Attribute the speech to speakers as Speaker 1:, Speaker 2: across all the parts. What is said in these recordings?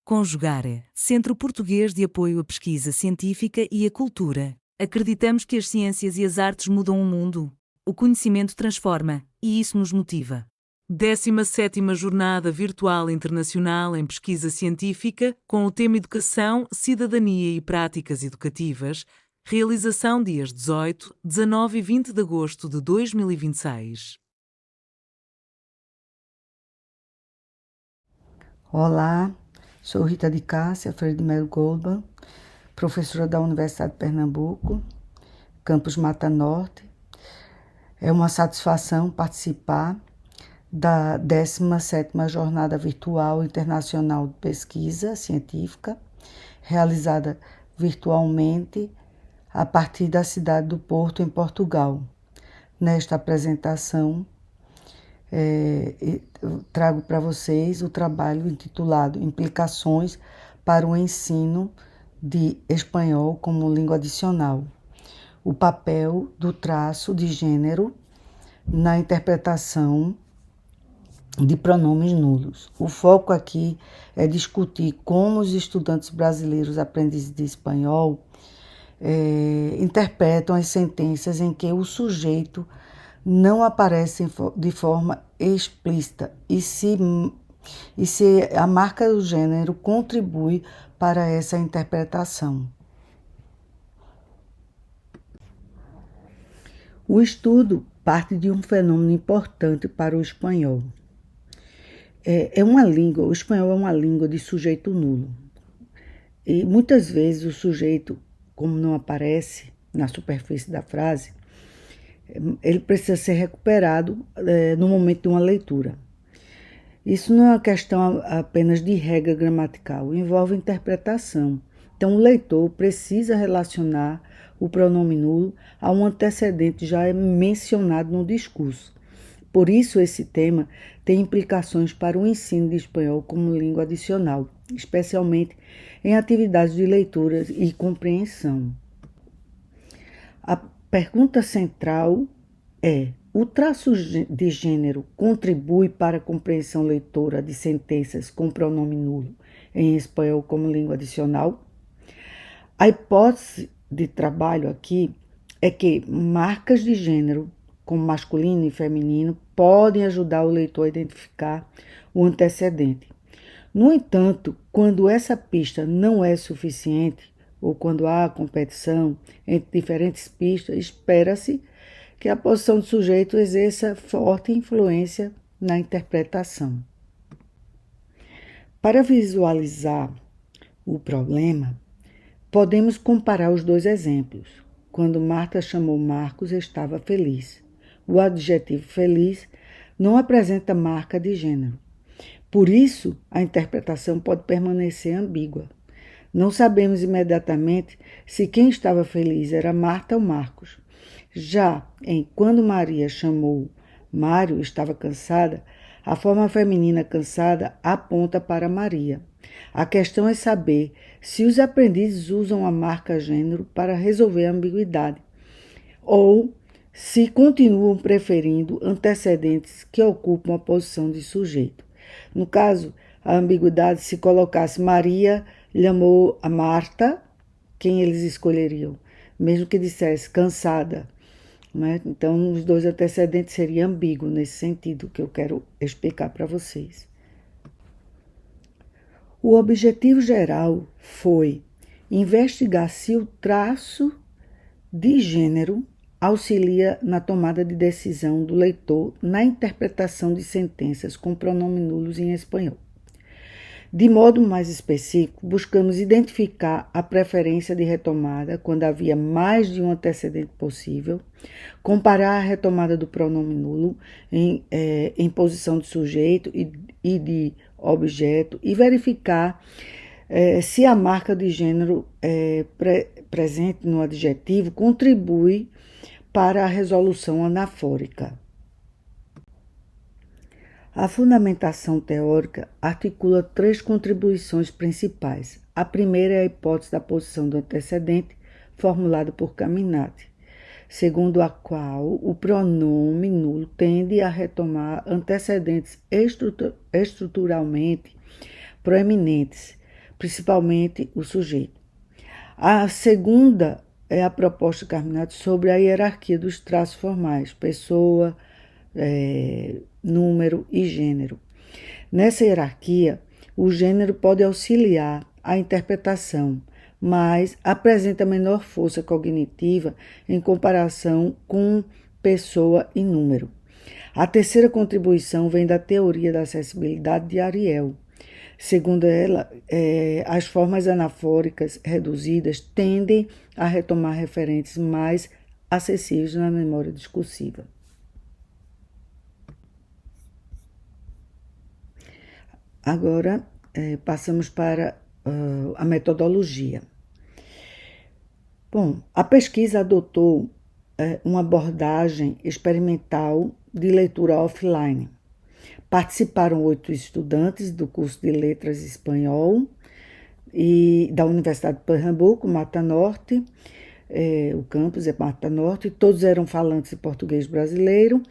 Speaker 1: Conjugare, Centro Português de Apoio à Pesquisa Científica e à Cultura. Acreditamos que as ciências e as artes mudam o mundo. O conhecimento transforma, e isso nos motiva. 17ª Jornada Virtual Internacional em Pesquisa Científica, com o tema Educação, Cidadania e Práticas Educativas, realização dias 18, 19 e 20 de agosto de 2026.
Speaker 2: Olá, sou Rita de Cássia Freire de Melo Goldman, professora da Universidade de Pernambuco, campus Mata Norte. É uma satisfação participar da 17ª Jornada Virtual Internacional de Pesquisa Científica, realizada virtualmente a partir da cidade do Porto, em Portugal. Nesta apresentação, trago para vocês o trabalho intitulado Implicações para o ensino de espanhol como língua adicional. O papel do traço de gênero na interpretação de pronomes nulos. O foco aqui é discutir como os estudantes brasileiros aprendizes de espanhol interpretam as sentenças em que o sujeito não aparece de forma explícita e se a marca do gênero contribui para essa interpretação. O estudo parte de um fenômeno importante para o espanhol. O espanhol é uma língua de sujeito nulo. E muitas vezes o sujeito, como não aparece na superfície da frase, ele precisa ser recuperado no momento de uma leitura. Isso não é uma questão apenas de regra gramatical, envolve interpretação. Então, o leitor precisa relacionar o pronome nulo a um antecedente já mencionado no discurso. Por isso, esse tema tem implicações para o ensino de espanhol como língua adicional, especialmente em atividades de leitura e compreensão. A pergunta central é: o traço de gênero contribui para a compreensão leitora de sentenças com pronome nulo em espanhol como língua adicional? A hipótese de trabalho aqui é que marcas de gênero, como masculino e feminino, podem ajudar o leitor a identificar o antecedente. No entanto, quando essa pista não é suficiente, ou quando há competição entre diferentes pistas, espera-se que a posição do sujeito exerça forte influência na interpretação. Para visualizar o problema, podemos comparar os dois exemplos. Quando Marta chamou Marcos, estava feliz. O adjetivo feliz não apresenta marca de gênero. Por isso, a interpretação pode permanecer ambígua. Não sabemos imediatamente se quem estava feliz era Marta ou Marcos. Já quando Maria chamou Mário, estava cansada, a forma feminina cansada aponta para Maria. A questão é saber se os aprendizes usam a marca gênero para resolver a ambiguidade ou se continuam preferindo antecedentes que ocupam a posição de sujeito. No caso, a ambiguidade, se colocasse Maria chamou a Marta, quem eles escolheriam? Mesmo que dissesse cansada. Né? Então, os dois antecedentes seriam ambíguos nesse sentido que eu quero explicar para vocês. O objetivo geral foi investigar se o traço de gênero auxilia na tomada de decisão do leitor na interpretação de sentenças com pronomes nulos em espanhol. De modo mais específico, buscamos identificar a preferência de retomada quando havia mais de um antecedente possível, comparar a retomada do pronome nulo em posição de sujeito e de objeto e verificar se a marca de gênero presente no adjetivo contribui para a resolução anafórica. A fundamentação teórica articula 3 contribuições principais. A primeira é a hipótese da posição do antecedente, formulada por Caminati, segundo a qual o pronome nulo tende a retomar antecedentes estruturalmente proeminentes, principalmente o sujeito. A segunda é a proposta de Carminati sobre a hierarquia dos traços formais, pessoa, número e gênero. Nessa hierarquia, o gênero pode auxiliar a interpretação, mas apresenta menor força cognitiva em comparação com pessoa e número. A terceira contribuição vem da teoria da acessibilidade de Ariel. Segundo ela, as formas anafóricas reduzidas tendem a retomar referentes mais acessíveis na memória discursiva. Agora, passamos para a metodologia. Bom, a pesquisa adotou uma abordagem experimental de leitura offline. Participaram 8 estudantes do curso de Letras Espanhol e da Universidade de Pernambuco, Mata Norte, o campus é Mata Norte, todos eram falantes de português brasileiro,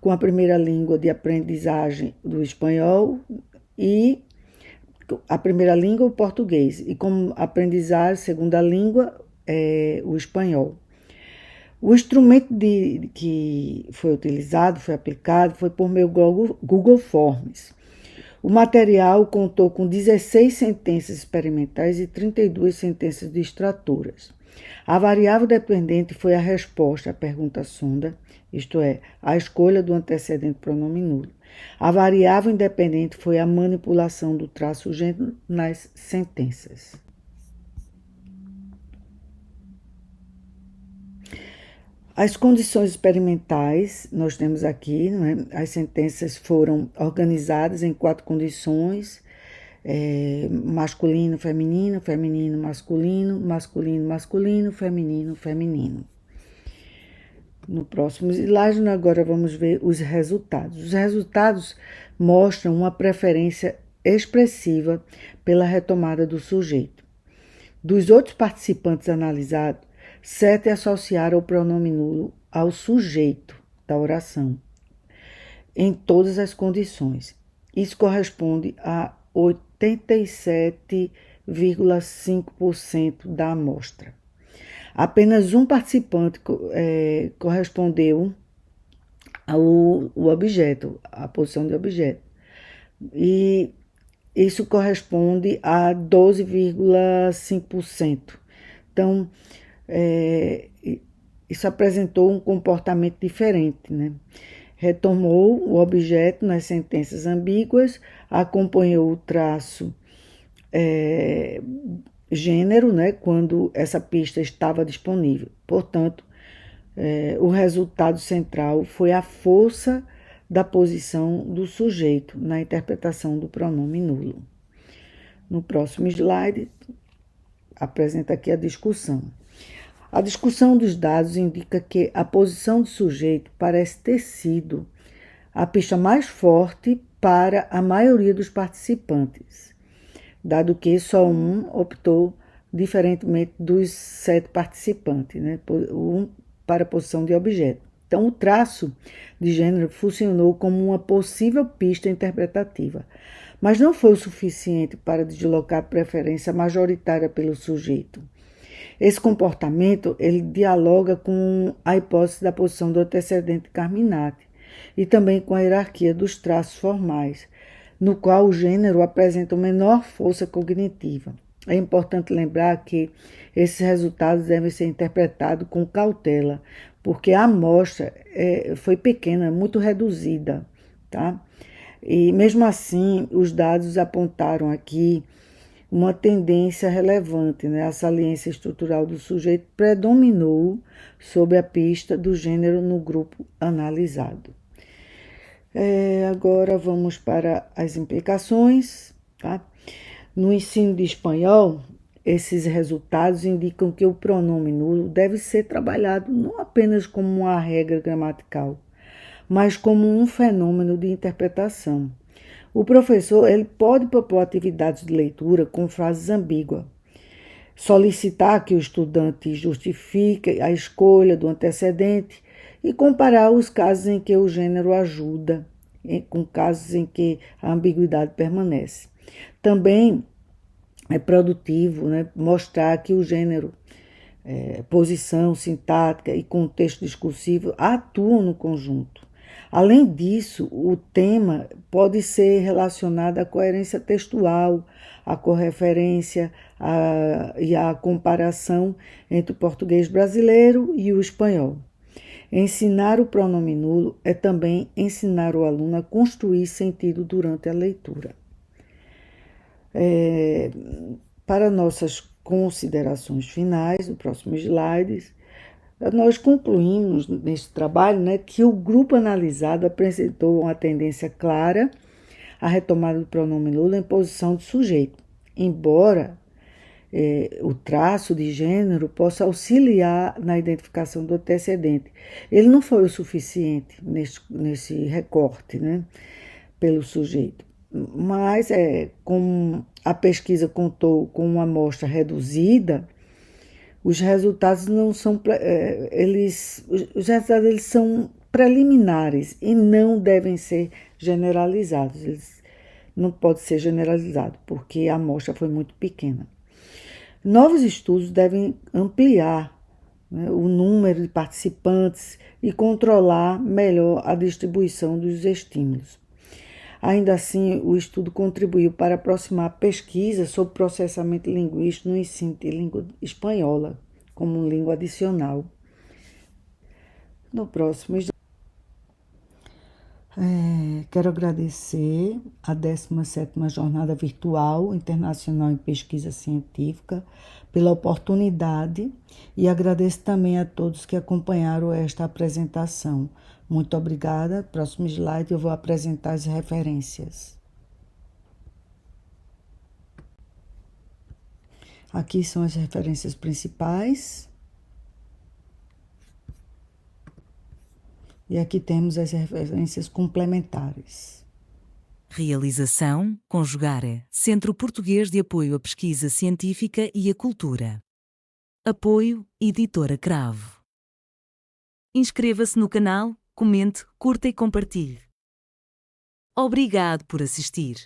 Speaker 2: com a primeira língua de aprendizagem do espanhol e a primeira língua o português, e como aprendizagem, segunda língua, o espanhol. O instrumento que foi utilizado, foi aplicado, foi por meio do Google Forms. O material contou com 16 sentenças experimentais e 32 sentenças distraturas. A variável dependente foi a resposta à pergunta sonda, isto é, a escolha do antecedente pronome nulo. A variável independente foi a manipulação do traço gênero nas sentenças. As condições experimentais, nós temos aqui, né? As sentenças foram organizadas em 4 condições, masculino, feminino, feminino, masculino, masculino, masculino, feminino, feminino. No próximo slide, agora vamos ver os resultados. Os resultados mostram uma preferência expressiva pela retomada do sujeito. Dos outros participantes analisados, 7 associaram o pronome nulo ao sujeito da oração, em todas as condições. Isso corresponde a 87,5% da amostra. Apenas um participante correspondeu ao objeto, à posição de objeto. E isso corresponde a 12,5%. Então, isso apresentou um comportamento diferente, né? Retomou o objeto nas sentenças ambíguas, acompanhou o traço gênero, né, quando essa pista estava disponível. Portanto, o resultado central foi a força da posição do sujeito na interpretação do pronome nulo. No próximo slide, apresenta aqui a discussão. A discussão dos dados indica que a posição do sujeito parece ter sido a pista mais forte para a maioria dos participantes, dado que só um optou diferentemente dos 7 participantes, né? Um para a posição de objeto. Então, o traço de gênero funcionou como uma possível pista interpretativa, mas não foi o suficiente para deslocar a preferência majoritária pelo sujeito. Esse comportamento ele dialoga com a hipótese da posição do antecedente Carminati e também com a hierarquia dos traços formais, no qual o gênero apresenta menor força cognitiva. É importante lembrar que esses resultados devem ser interpretados com cautela, porque a amostra foi pequena, muito reduzida, tá? E mesmo assim, os dados apontaram aqui uma tendência relevante, né? A saliência estrutural do sujeito predominou sobre a pista do gênero no grupo analisado. Agora vamos para as implicações, tá? No ensino de espanhol, esses resultados indicam que o pronome nulo deve ser trabalhado não apenas como uma regra gramatical, mas como um fenômeno de interpretação. O professor ele pode propor atividades de leitura com frases ambíguas, solicitar que o estudante justifique a escolha do antecedente e comparar os casos em que o gênero ajuda com casos em que a ambiguidade permanece. Também é produtivo, né, mostrar que o gênero, posição sintática e contexto discursivo atuam no conjunto. Além disso, o tema pode ser relacionado à coerência textual, à correferência e à comparação entre o português brasileiro e o espanhol. Ensinar o pronome nulo é também ensinar o aluno a construir sentido durante a leitura. Para nossas considerações finais, no próximo slide, nós concluímos neste trabalho, né, que o grupo analisado apresentou uma tendência clara à retomada do pronome nulo em posição de sujeito, embora o traço de gênero possa auxiliar na identificação do antecedente. Ele não foi o suficiente nesse recorte, né, pelo sujeito. Mas, como a pesquisa contou com uma amostra reduzida, os resultados não são os resultados eles são preliminares e não devem ser generalizados. Eles não podem ser generalizados porque a amostra foi muito pequena. Novos estudos devem ampliar, né, o número de participantes e controlar melhor a distribuição dos estímulos. Ainda assim, o estudo contribuiu para aproximar a pesquisa sobre processamento linguístico no ensino de língua espanhola, como língua adicional. No próximo, quero agradecer a 17ª Jornada Virtual Internacional em Pesquisa Científica pela oportunidade e agradeço também a todos que acompanharam esta apresentação. Muito obrigada. Próximo slide eu vou apresentar as referências. Aqui são as referências principais. E aqui temos as referências complementares.
Speaker 1: Realização, Conjugare, Centro Português de Apoio à Pesquisa Científica e à Cultura. Apoio, Editora Cravo. Inscreva-se no canal, comente, curta e compartilhe. Obrigado por assistir.